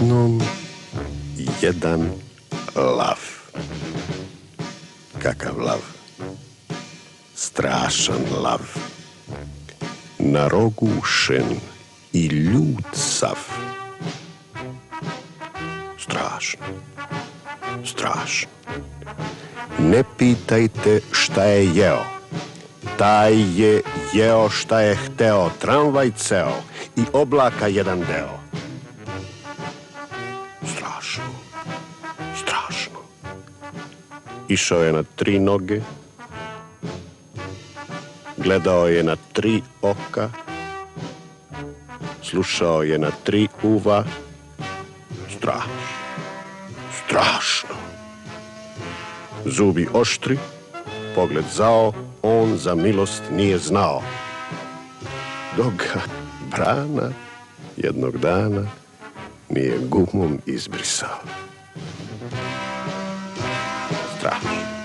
Odjednom jedan lav. Kakav lav? Strašan lav. Narogušen i ljut sav. Strašno. Strašno. Ne pitajte šta je jeo. Taj je jeo šta je hteo, tramvaj ceo i oblaka jedan deo. Strašno. Strašno. Išao je na 3 noge, gledao je na 3 oka, slušao je na 3 uva. Strašno. Strašno. Zubi oštri, pogled zao, on za milost nije znao. Dok ga brana jednog dana nije gumom izbrisao. Strašno.